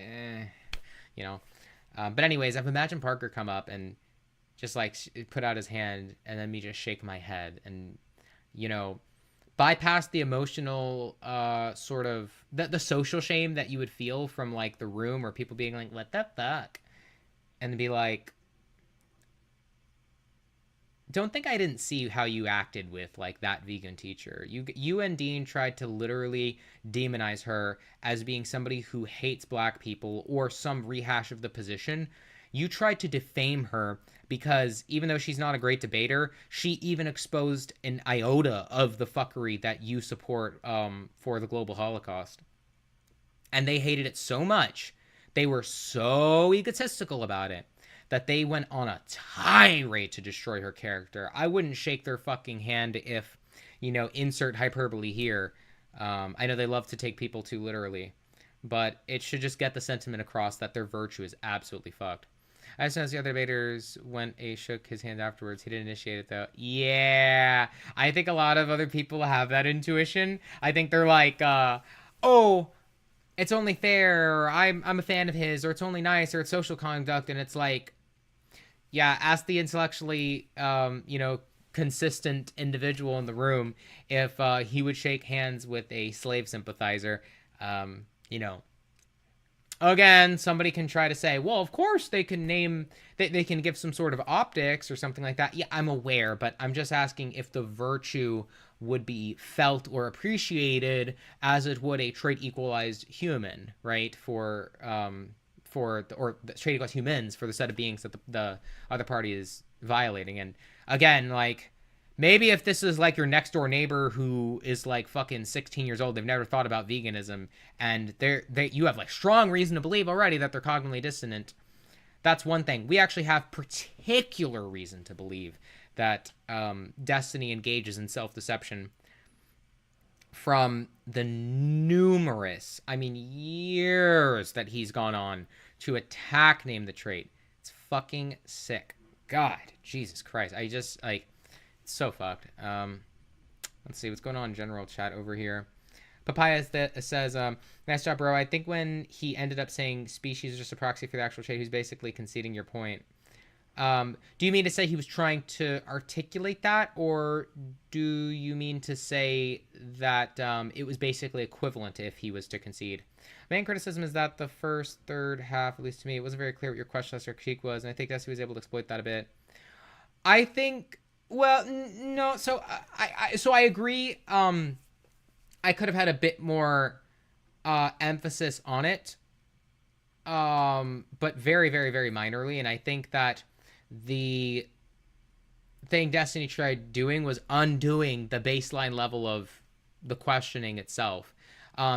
but anyways, I've imagined Parker come up and just like put out his hand, and then me just shake my head and, bypass the emotional sort of the social shame that you would feel from like the room, or people being like, what the fuck, and be like, don't think I didn't see how you acted with like that vegan teacher. You and Dean tried to literally demonize her as being somebody who hates black people, or some rehash of the position. You tried to defame her because even though she's not a great debater, she even exposed an iota of the fuckery that you support for the global Holocaust. And they hated it so much, they were so egotistical about it, that they went on a tirade to destroy her character. I wouldn't shake their fucking hand if, insert hyperbole here. I know they love to take people too literally, but it should just get the sentiment across that their virtue is absolutely fucked. As soon as the other debaters went, shook his hand afterwards. He didn't initiate it, though. Yeah, I think a lot of other people have that intuition. I think they're like, oh, it's only fair, or I'm a fan of his, or it's only nice, or it's social conduct, and it's like, yeah, ask the intellectually, consistent individual in the room if he would shake hands with a slave sympathizer. again, somebody can try to say, well, of course they can name, they can give some sort of optics or something like that. Yeah, I'm aware, but I'm just asking if the virtue would be felt or appreciated as it would a trait equalized human, right? Or the trait equalized humans for the set of beings that the other party is violating. And again, like, maybe if this is like your next door neighbor who is like fucking 16 years old, they've never thought about veganism, and you have like strong reason to believe already that they're cognitively dissonant. That's one thing. We actually have particular reason to believe that Destiny engages in self-deception from the numerous, I mean years that he's gone on to attack Name the Trait. It's fucking sick. God, Jesus Christ. I just, like, it's so fucked. Let's see what's going on in general chat over here. Papaya says, nice job, bro. I think when he ended up saying species is just a proxy for the actual trait, he's basically conceding your point. Do you mean to say he was trying to articulate that, or do you mean to say that it was basically equivalent if he was to concede? Main criticism is that the first third half, at least to me, it wasn't very clear what your question or critique was, and I think Destiny was able to exploit that a bit. I think, well, no, so I agree. I could have had a bit more emphasis on it, but very, very, very minorly, and I think that the thing Destiny tried doing was undoing the baseline level of the questioning itself,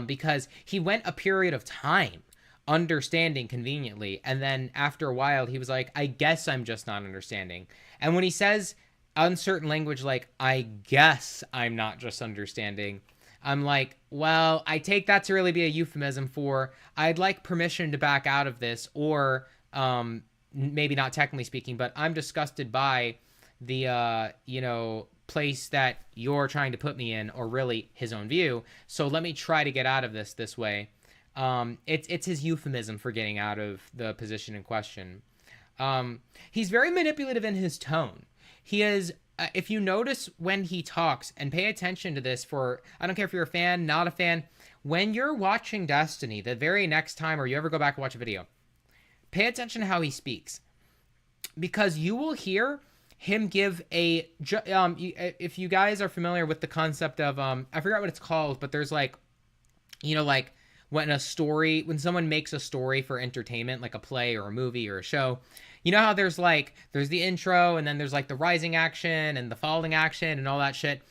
because he went a period of time understanding conveniently, and then after a while he was like, I guess I'm just not understanding. And when he says uncertain language like, I guess I'm not just understanding, I'm like, well, I take that to really be a euphemism for I'd like permission to back out of this, or maybe not technically speaking, but I'm disgusted by the place that you're trying to put me in, or really his own view, so let me try to get out of this way. It's his euphemism for getting out of the position in question. He's very manipulative in his tone. He is, if you notice when he talks, and pay attention to this, for I don't care if you're a fan, not a fan, when you're watching Destiny the very next time, or you ever go back and watch a video, pay attention to how he speaks, because you will hear him give a if you guys are familiar with the concept of I forgot what it's called, but there's like, like when someone makes a story for entertainment, like a play or a movie or a show, you know how there's the intro, and then there's like the rising action and the falling action and all that shit.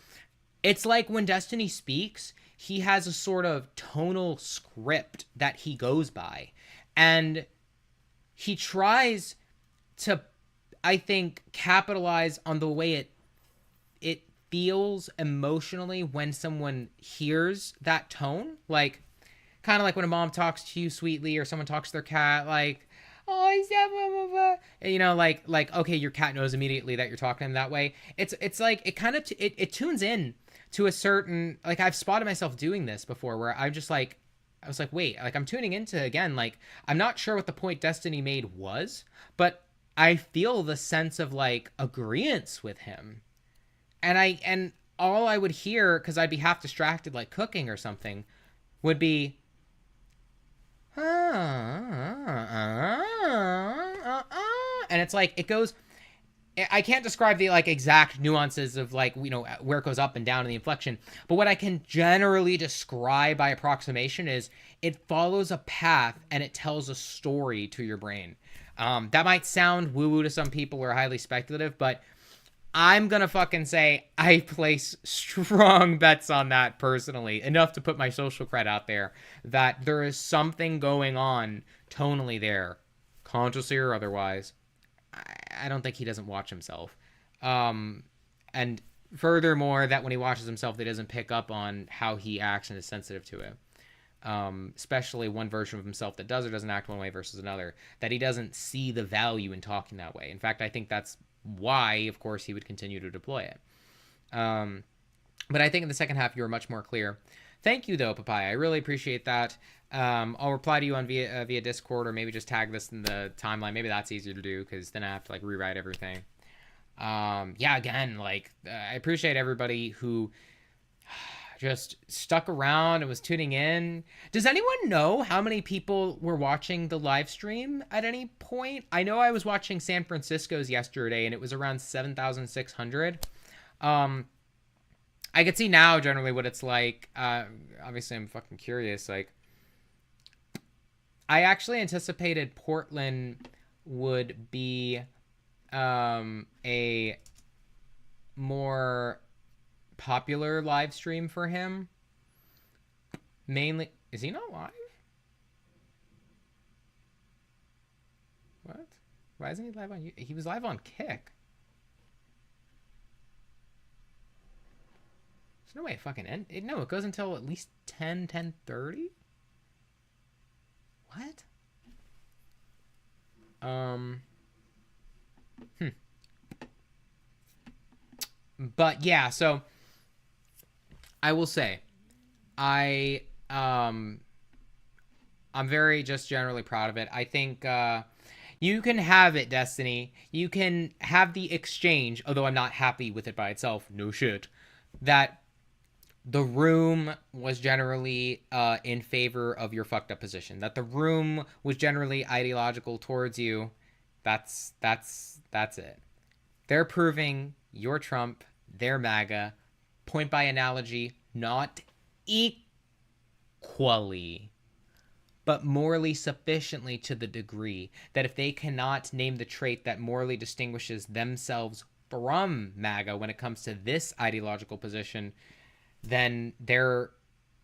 It's like when Destiny speaks, he has a sort of tonal script that he goes by, and he tries to, I think, capitalize on the way it feels emotionally when someone hears that tone. Like, kind of like when a mom talks to you sweetly, or someone talks to their cat, like, oh, I said blah, blah, blah. Like, okay, your cat knows immediately that you're talking to him that way. It's like, it kind of, it tunes in to a certain, like, I've spotted myself doing this before, where I was like, wait, like, I'm tuning into, again, like, I'm not sure what the point Destiny made was, but I feel the sense of, like, agreeance with him. And all I would hear, because I'd be half distracted, like cooking or something, would be, and it's like, it goes, I can't describe the, like, exact nuances of, like, where it goes up and down in the inflection, but what I can generally describe by approximation is it follows a path and it tells a story to your brain. That might sound woo-woo to some people or highly speculative, but I'm gonna fucking say I place strong bets on that personally, enough to put my social cred out there, that there is something going on tonally there, consciously or otherwise. I don't think he doesn't watch himself. And furthermore, that when he watches himself, he doesn't pick up on how he acts and is sensitive to it. Especially one version of himself that does or doesn't act one way versus another, that he doesn't see the value in talking that way. In fact, I think that's why, of course, he would continue to deploy it. But I think in the second half, you were much more clear. Thank you, though, Papaya. I really appreciate that. I'll reply to you on via Discord, or maybe just tag this in the timeline. Maybe that's easier to do, because then I have to, like, rewrite everything. Yeah, again, like, I appreciate everybody who just stuck around and was tuning in. Does anyone know how many people were watching the live stream at any point? I know I was watching San Francisco's yesterday and it was around 7,600. I could see now generally what it's like. Obviously, I'm fucking curious. Like, I actually anticipated Portland would be a more popular live stream for him. Mainly, is he not live? What? Why isn't he live on you? He was live on Kick. There's no way it fucking end. No, it goes until at least 10:30. What? But yeah, so I will say, I'm very just generally proud of it. I think you can have it, Destiny. You can have the exchange, although I'm not happy with it by itself. No shit. That the room was generally in favor of your fucked up position. That the room was generally ideological towards you. That's it. They're proving you're Trump, they're MAGA. Point by analogy, not equally, but morally sufficiently to the degree that if they cannot name the trait that morally distinguishes themselves from MAGA when it comes to this ideological position, then they're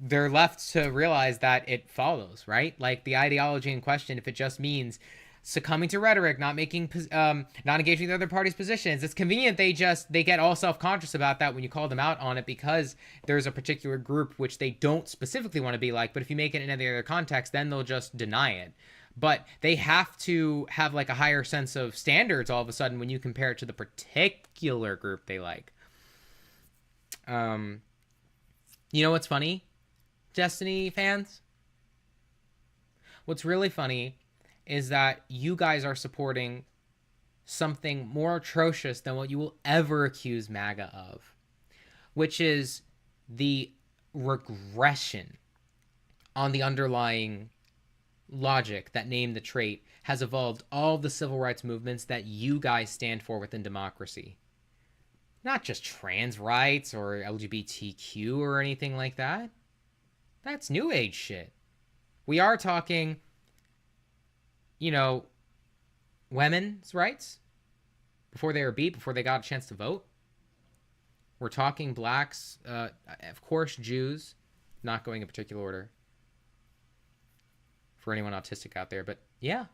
left to realize that it follows, right? Like the ideology in question, if it just means succumbing to rhetoric, not making, not engaging the other party's positions, it's convenient they get all self-conscious about that when you call them out on it because there's a particular group which they don't specifically want to be like, but if you make it in any other context, then they'll just deny it. But they have to have like a higher sense of standards all of a sudden when you compare it to the particular group they like. You know what's funny, Destiny fans? What's really funny is that you guys are supporting something more atrocious than what you will ever accuse MAGA of, which is the regression on the underlying logic that named the trait has evolved all the civil rights movements that you guys stand for within democracy. Not just trans rights or LGBTQ or anything like that. That's new age shit. We are talking, you know, women's rights before they were beat, before they got a chance to vote. We're talking blacks, of course, Jews, not going in particular order for anyone autistic out there, but yeah.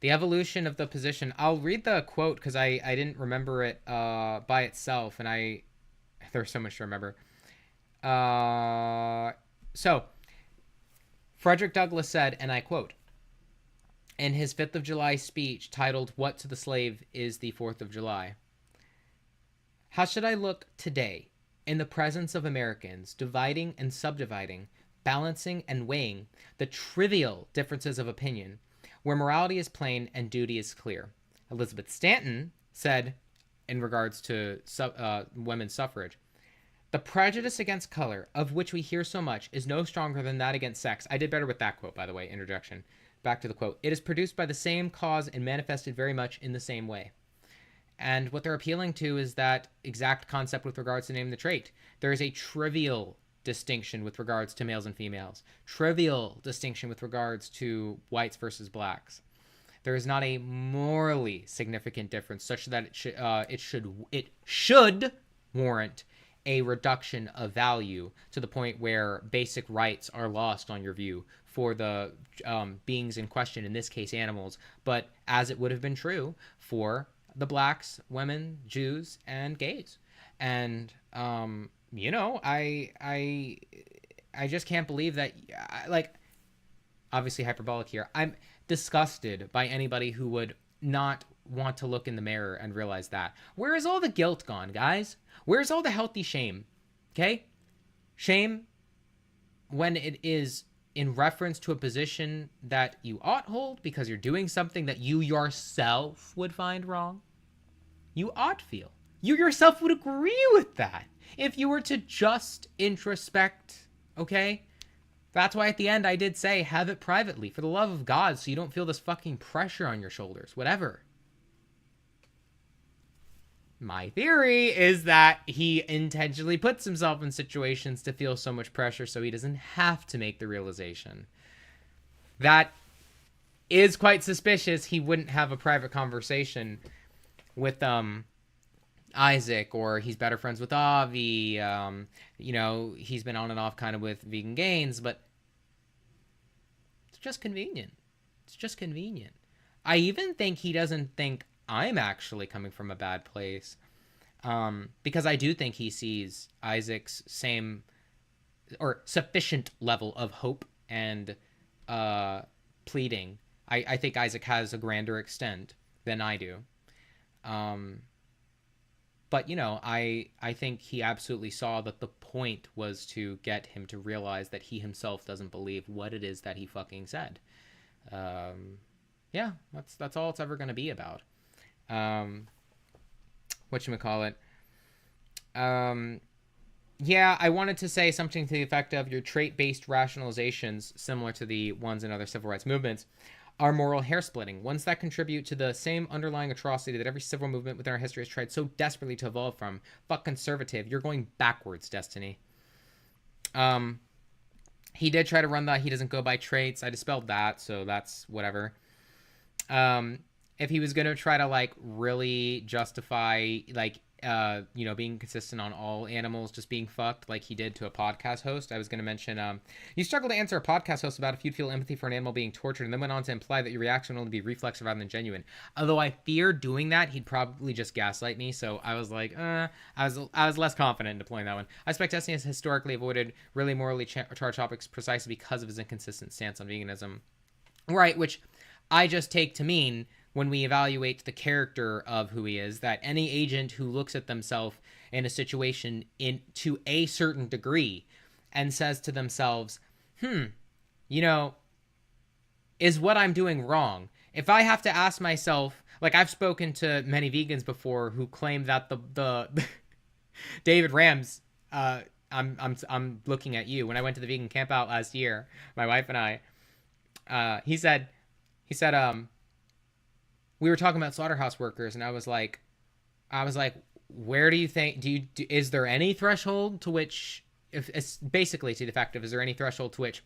The evolution of the position. I'll read the quote because I didn't remember it by itself, and there's so much to remember. So, Frederick Douglass said, and I quote, in his 5th of July speech titled, "What to the Slave is the 4th of July?" How should I look today in the presence of Americans dividing and subdividing, balancing and weighing the trivial differences of opinion where morality is plain and duty is clear? Elizabeth Stanton said, in regards to women's suffrage, the prejudice against color, of which we hear so much, is no stronger than that against sex. I did better with that quote, by the way, interjection. Back to the quote. It is produced by the same cause and manifested very much in the same way. And what they're appealing to is that exact concept with regards to naming the trait. There is a trivial distinction with regards to males and females. Trivial distinction with regards to whites versus blacks. There is not a morally significant difference such that it should warrant a reduction of value to the point where basic rights are lost on your view for the beings in question, in this case animals, but as it would have been true for the blacks, women, Jews, and gays. And you know, I just can't believe that, like, obviously hyperbolic here. I'm disgusted by anybody who would not want to look in the mirror and realize that. Where is all the guilt gone, guys? Where's all the healthy shame? Okay? Shame when it is in reference to a position that you ought hold because you're doing something that you yourself would find wrong. You ought feel. You yourself would agree with that. if you were to just introspect, okay? That's why at the end I did say, have it privately, for the love of God, so you don't feel this fucking pressure on your shoulders, whatever. My theory is that he intentionally puts himself in situations to feel so much pressure so he doesn't have to make the realization. That is quite suspicious. He wouldn't have a private conversation with Isaac, or he's better friends with Avi. You know, he's been on and off kind of with Vegan Gains, but it's just convenient. It's just convenient. I even think he doesn't think I'm actually coming from a bad place, because I do think he sees Isaac's same or sufficient level of hope and pleading. I think Isaac has a grander extent than I do. But, you know, I think he absolutely saw that the point was to get him to realize that he himself doesn't believe what it is that he fucking said. Yeah, that's all it's ever going to be about. Whatchamacallit. Yeah, I wanted to say something to the effect of your trait-based rationalizations, similar to the ones in other civil rights movements, are moral hair-splitting, ones that contribute to the same underlying atrocity that every civil movement within our history has tried so desperately to evolve from. Fuck conservative. You're going backwards, Destiny. He did try to run that he doesn't go by traits. I dispelled that, so that's whatever. If he was going to try to, like, really justify, like, you know, being consistent on all animals just being fucked like he did to a podcast host, I was going to mention, you struggle to answer a podcast host about if you'd feel empathy for an animal being tortured, and then went on to imply that your reaction would only be reflexive rather than genuine. Although I fear doing that, he'd probably just gaslight me, so I was like, I was less confident in deploying that one. I suspect Destiny has historically avoided really morally charged topics precisely because of his inconsistent stance on veganism. Right, which I just take to mean, when we evaluate the character of who he is, that any agent who looks at themselves in a situation to a certain degree and says to themselves, you know, is what I'm doing wrong? If I have to ask myself, like, I've spoken to many vegans before who claim that the David Rams, I'm looking at you. When I went to the vegan camp out last year, my wife and I, he said, we were talking about slaughterhouse workers, and I was like, where do you think, is there any threshold to which, if it's basically to the effect of, is there any threshold to which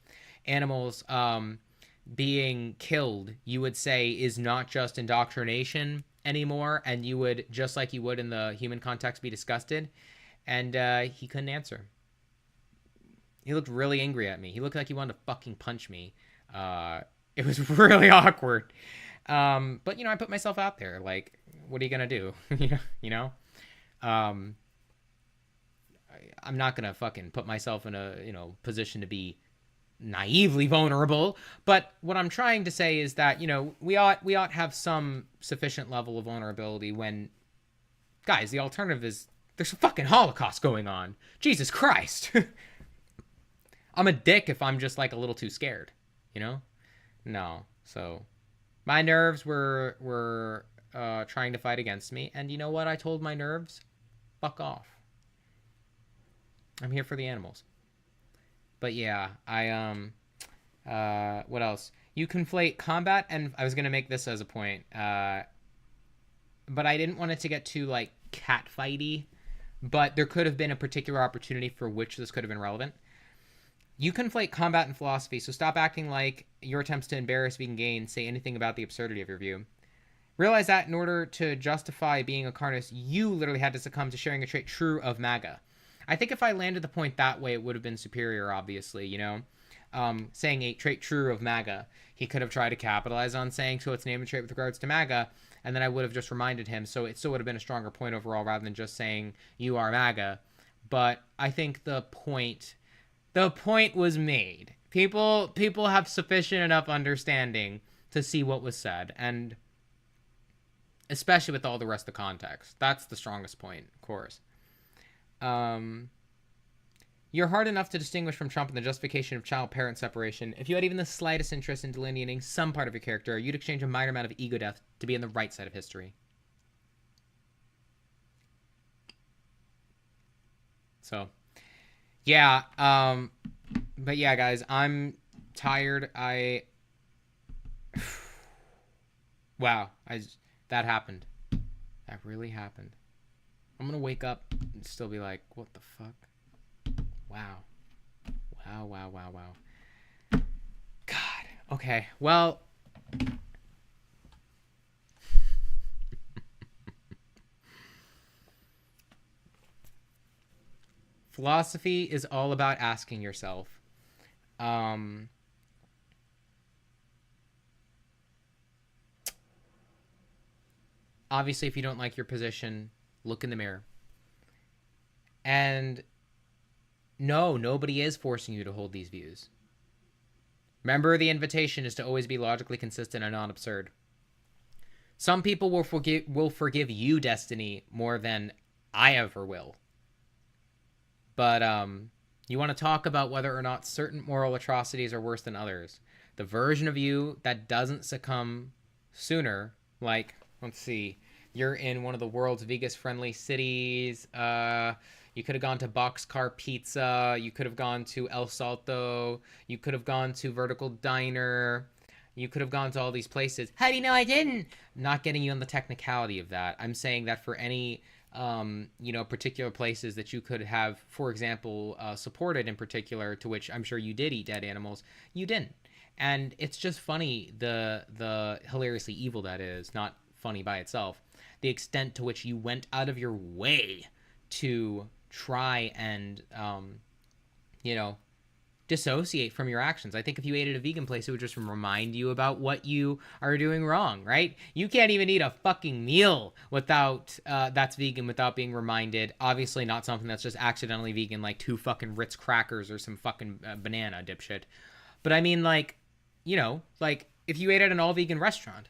animals being killed, you would say, is not just indoctrination anymore, and you would, just like you would in the human context, be disgusted? And he couldn't answer. He looked really angry at me. He looked like he wanted to fucking punch me. It was really awkward. But, you know, I put myself out there. Like, what are you going to do? You know? I'm not going to fucking put myself in a, you know, position to be naively vulnerable. But what I'm trying to say is that, you know, we ought have some sufficient level of vulnerability when, guys, the alternative is there's a fucking Holocaust going on. Jesus Christ. I'm a dick if I'm just, like, a little too scared, you know? No. So my nerves were trying to fight against me, and you know what I told my nerves? Fuck off. I'm here for the animals. But yeah, what else? You conflate combat, and I was gonna make this as a point, but I didn't want it to get too, like, cat-fighty, but there could have been a particular opportunity for which this could have been relevant. You conflate combat and philosophy, so stop acting like your attempts to embarrass Vegan Gains say anything about the absurdity of your view. Realize that in order to justify being a carnist, you literally had to succumb to sharing a trait true of MAGA. I think if I landed the point that way, it would have been superior, obviously, you know? Saying a trait true of MAGA. He could have tried to capitalize on saying so its name and trait with regards to MAGA, and then I would have just reminded him, so it still would have been a stronger point overall rather than just saying you are MAGA. But I think the point was made. People have sufficient enough understanding to see what was said, and especially with all the rest of the context. That's the strongest point, of course. You're hard enough to distinguish from Trump in the justification of child-parent separation. If you had even the slightest interest in delineating some part of your character, you'd exchange a minor amount of ego death to be on the right side of history. So yeah, but yeah, guys, I'm tired. Wow, that happened. That really happened. I'm gonna wake up and still be like, what the fuck? Wow. Wow. God. Okay. Well. Philosophy is all about asking yourself, obviously, if you don't like your position, look in the mirror. And no, nobody is forcing you to hold these views. Remember, the invitation is to always be logically consistent and not absurd. Some people will forgive you, Destiny, more than I ever will. But you want to talk about whether or not certain moral atrocities are worse than others. The version of you that doesn't succumb sooner, like, let's see, you're in one of the world's vegan-friendly cities. You could have gone to Boxcar Pizza. You could have gone to El Salto. You could have gone to Vertical Diner. You could have gone to all these places. How do you know I didn't? I'm not getting you on the technicality of that. I'm saying that for any particular places that you could have, for example, supported in particular, to which I'm sure you did eat dead animals, you didn't. And it's just funny, the hilariously evil that is, not funny by itself, the extent to which you went out of your way to try and, dissociate from your actions. I think if you ate at a vegan place, it would just remind you about what you are doing wrong, right? You can't even eat a fucking meal without that's vegan without being reminded. Obviously not something that's just accidentally vegan, like 2 fucking Ritz crackers or some fucking banana dipshit. But I mean, like, if you ate at an all vegan restaurant,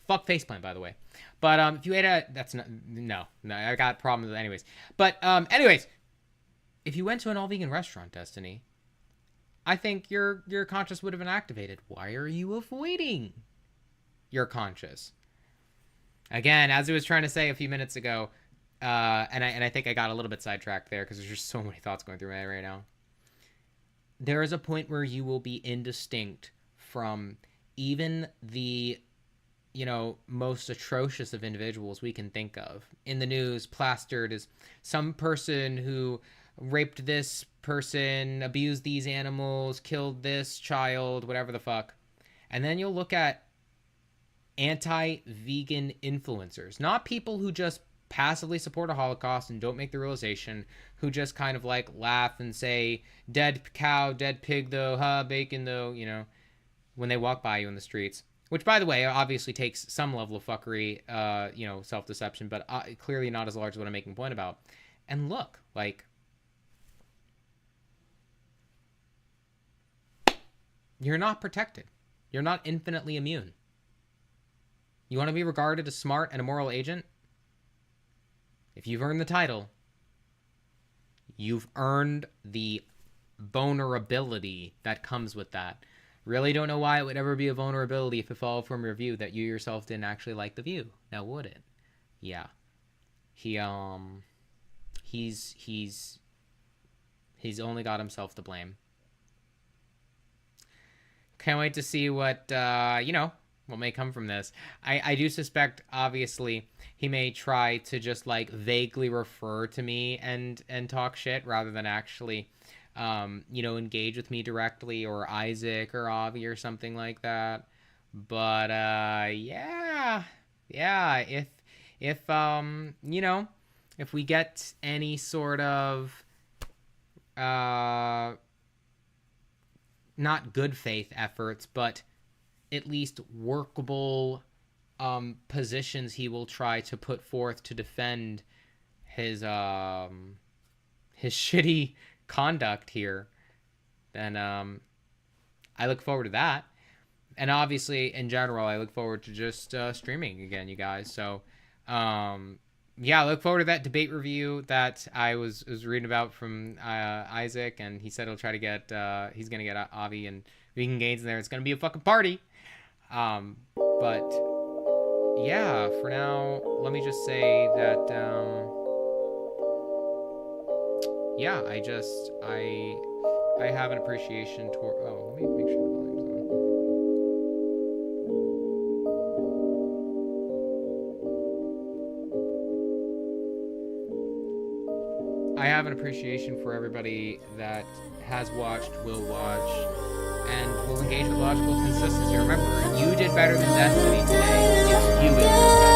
fuck faceplant, by the way. But if you ate at, that's not, no, I got problems with it anyways. But anyways, if you went to an all vegan restaurant, Destiny, I think your conscience would have been activated. Why are you avoiding your conscience? Again, as I was trying to say a few minutes ago, and I think I got a little bit sidetracked there because there's just so many thoughts going through my head right now. There is a point where you will be indistinct from even the most atrocious of individuals we can think of. In the news, plastered as some person who raped this person, abused these animals, killed this child, whatever the fuck. And then you'll look at anti-vegan influencers, not people who just passively support a Holocaust and don't make the realization, who just kind of like laugh and say, dead cow, dead pig though, bacon though, when they walk by you in the streets. Which, by the way, obviously takes some level of fuckery, self-deception, but clearly not as large as what I'm making a point about. And look, like, you're not protected. You're not infinitely immune. You want to be regarded as smart and a moral agent? If you've earned the title, you've earned the vulnerability that comes with that. Really don't know why it would ever be a vulnerability if it followed from your view that you yourself didn't actually like the view. Now, would it? Yeah. He's only got himself to blame. Can't wait to see what, what may come from this. I do suspect, obviously, he may try to just, like, vaguely refer to me and talk shit rather than actually, engage with me directly, or Isaac or Avi or something like that. But, yeah, if we get any sort of, not good faith efforts, but at least workable positions he will try to put forth to defend his shitty conduct here, then I look forward to that. And obviously, in general, I look forward to just streaming again, you guys. So, yeah, I look forward to that debate review that I was reading about from Isaac, and he said he'll try to get, he's going to get Avi and Vegan Gains in there. It's going to be a fucking party. But, yeah, for now, let me just say that, yeah, I have an appreciation toward. Oh, let me make sure the volume's on. I have an appreciation for everybody that has watched, will watch, and will engage with logical consistency. Remember, you did better than Destiny today. It's you in perspective.